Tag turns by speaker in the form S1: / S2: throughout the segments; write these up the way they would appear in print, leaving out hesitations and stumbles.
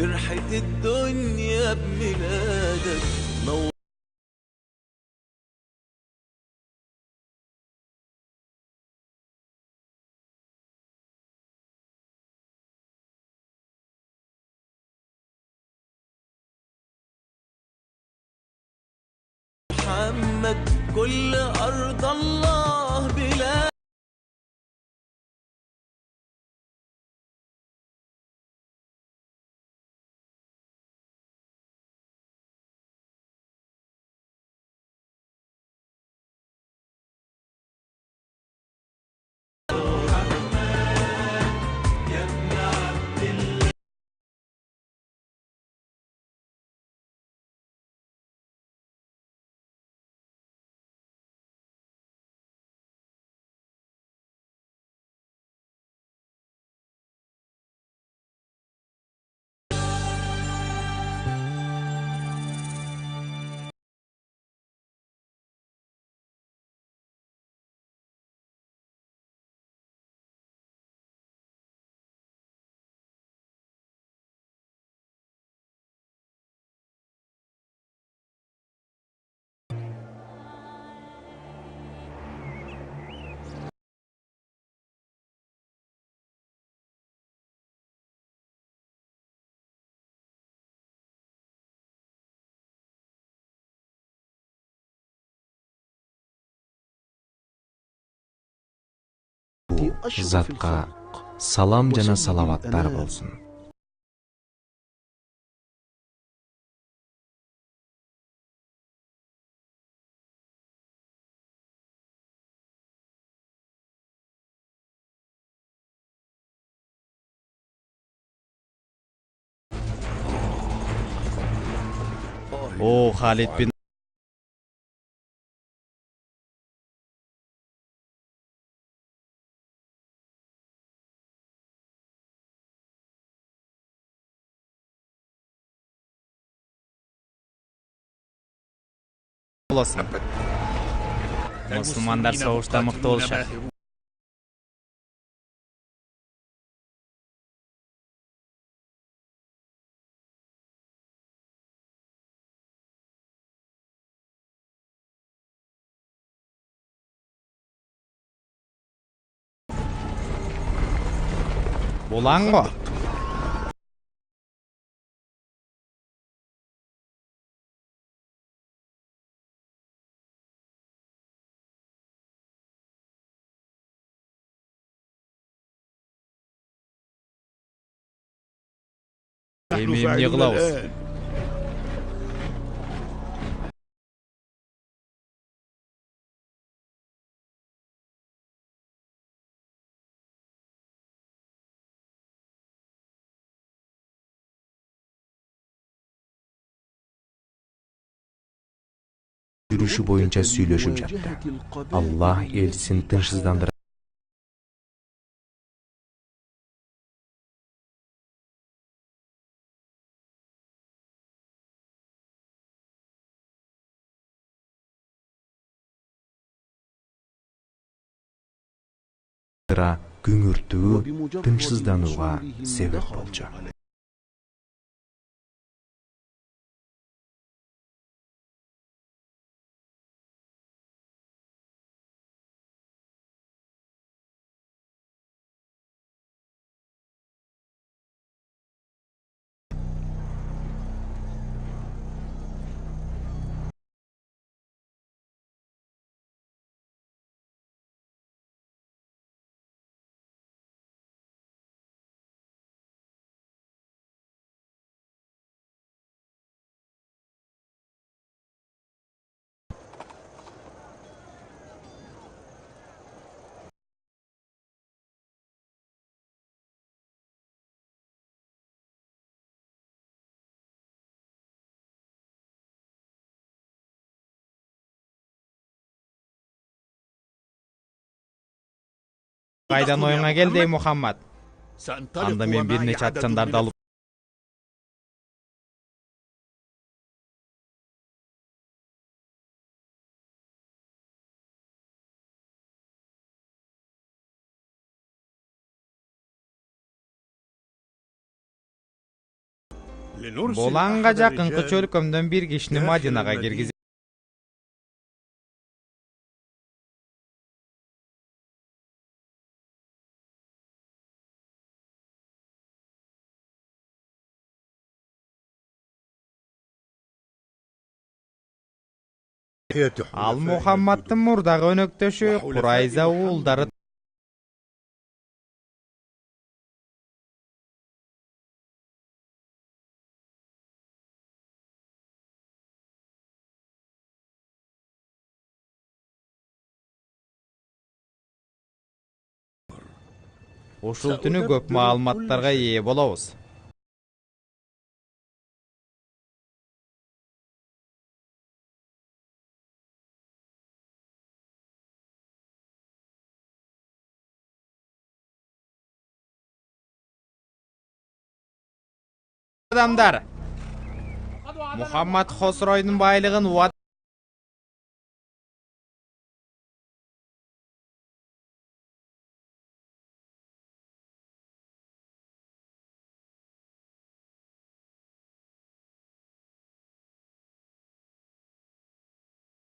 S1: فرحة الدنيا بميلادك نور. محمد كل أرض الله بلاد.
S2: Затқа салам жана салаваттар болсун.
S3: О, Халид бин боласың. Мусулмандар согушта мыкты болушат. Болаңбы? Эми эмне кылабыз?
S2: Жүрүшү боюнча сүйлөшүп жатты. Аллах элчисин тынчсыздандырып күңүртүү, тынчсызданууга себеп болчу.
S3: Кайдан оюңа келди, Мухаммад? Анда мен бир нече атчандарды алып Бул анга жакынкы чөлкөмдөн бир кишини Мадинага киргизип ал Мухаммадтын мурдагы өнөктөшү Курайза уулдары ушул түнү көп маалыматтарга ээ болобуз. Адамдар, Мухаммад Хосройдун байлыгын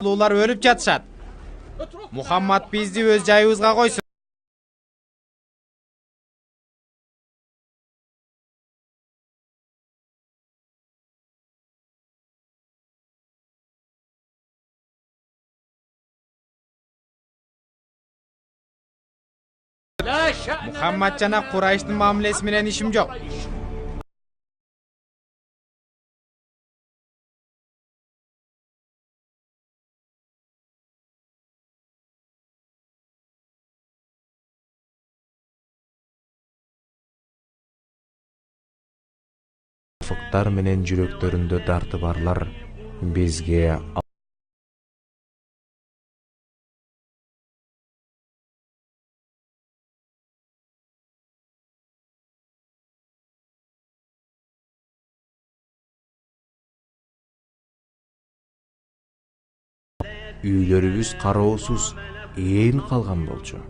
S3: улуулар өлүп жатышат. Мухаммад бизди өз жайыбызга койсун. Мухаммад жана Курайштын мамилеси менен ишим жок.
S2: Фуктар менен жүрөктөрүндө дарты барлар бизге үйлөрүбүз кароосуз ээн калган болчу.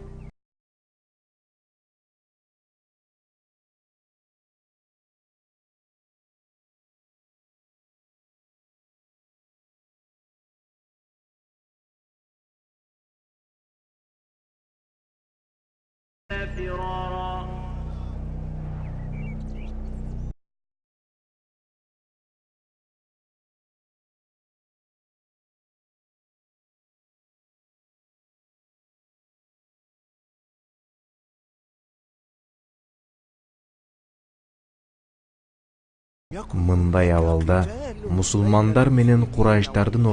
S2: Мындай абалда мусулмандар менен Курайштардын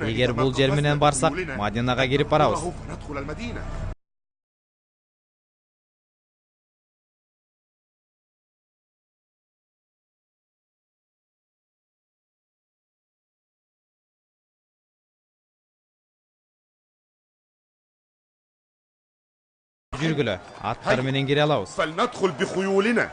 S3: Эгер бул жер менен барсак, Мадинага кирип барабыз. Жүргүлө, аттар менен кире алабыз.
S4: فلندخل بخيولنا.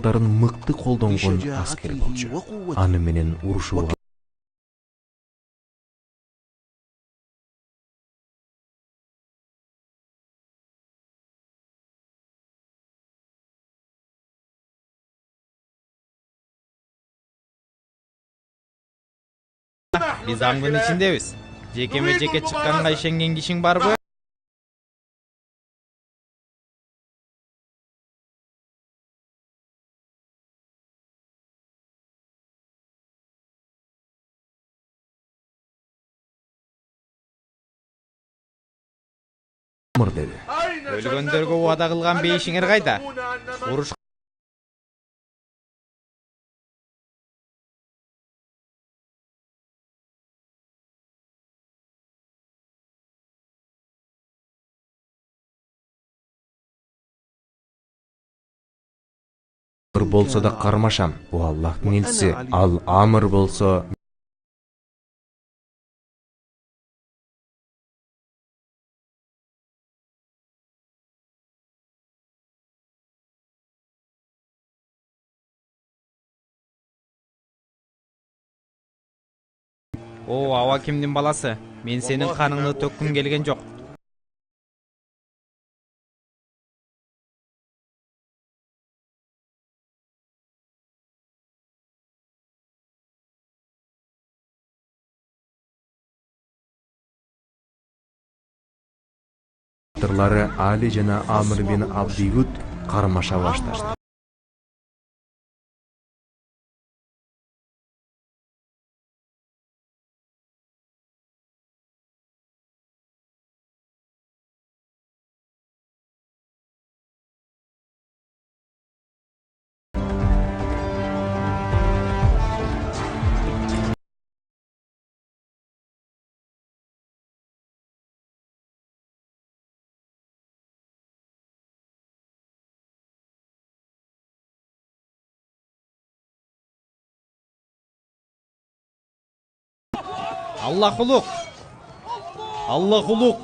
S2: ордорун мыкты колдонгон аскер болчу. Аны менен урушууга
S3: Биз аңдын ичиндебиз. Жекеме-жеке чыкканга ишенген кишиң барбы?
S2: Amr dedi.
S3: Өлгөндөргө убада кылган бейишиңер кайда? Уруш
S2: Amr bolsa da karmaşam. Bu Allah'ın elçisi. Al Amr bolsa
S3: О, аба кимдин баласы? Мен сенин каныңды төккүм келген жок.
S2: батырлары Али жана Амр бин Абдигут кармаша башташты.
S3: Аллах улук. Аллах улук.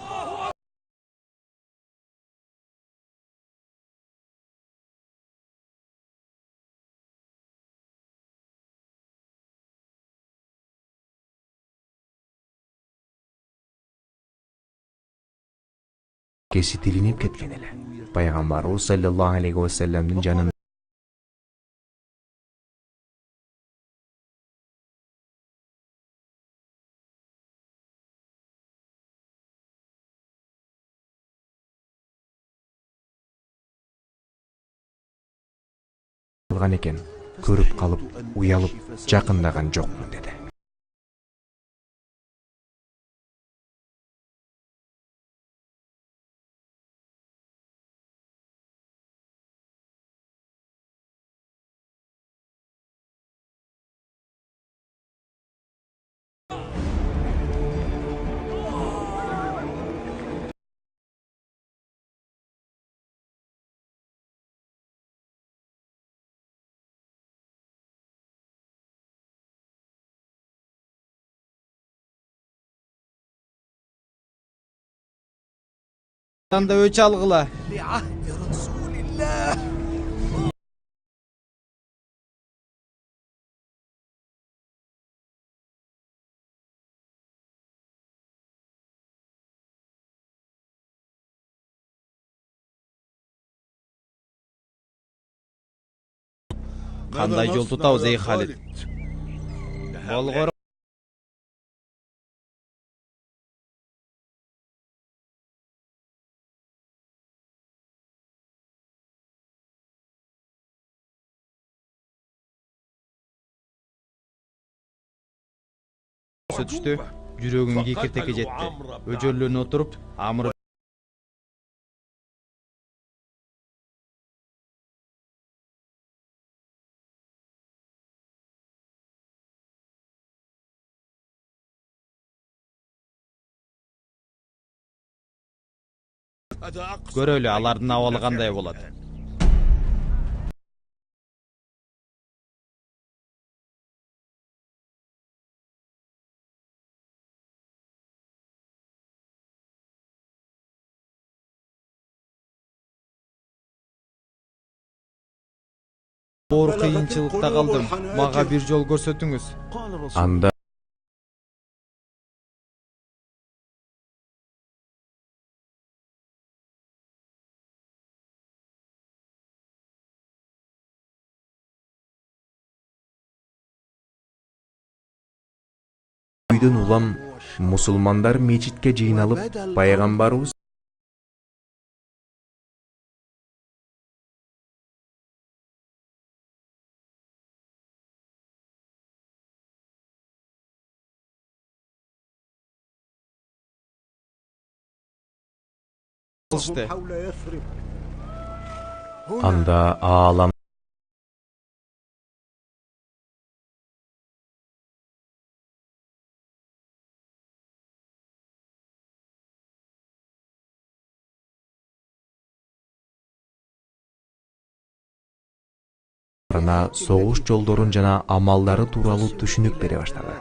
S2: Кеси тилинип кеткен эле. Пайгамбарыбыз саллаллаху алейхи ва салламдын жанында калган экен. Көрүп калып, уялып, жакындаган жокмун деди.
S3: Анда өч алгыла. Кандай жол тутабыз эй Халид? Болгоро түштү. Жүрөгүм кекиртекке жетти. Өжөлөнүп отуруп, Амр көрөлү алардын абалы кандай болот. Оор кыйынчылыкта калдым. Мага бир жол көрсөтүңүз.
S2: Анда үйдөн улам мусулмандар мечитке жыйналып, пайгамбарыбыз
S3: işte.
S2: Anda ağlam согуш жолдорун жана амалдары тууралуу түшүнүк бере баштады.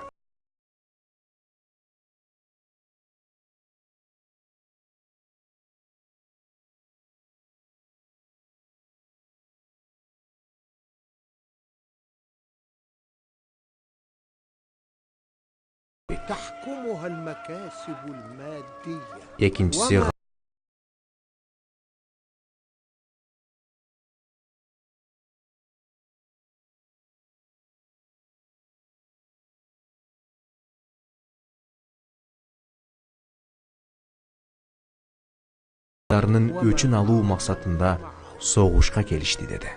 S4: تحكمها المكاسب المادية.
S2: Экинчиси өчүн алуу максатында согушка келишти деди.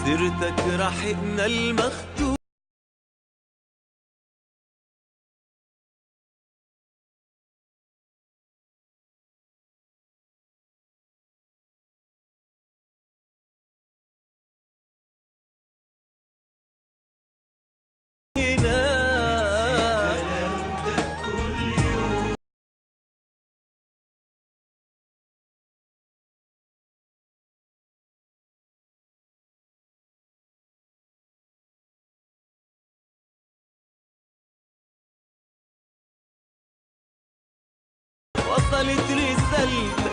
S1: سيرتك رحقنا المختوم وصلت رسالتك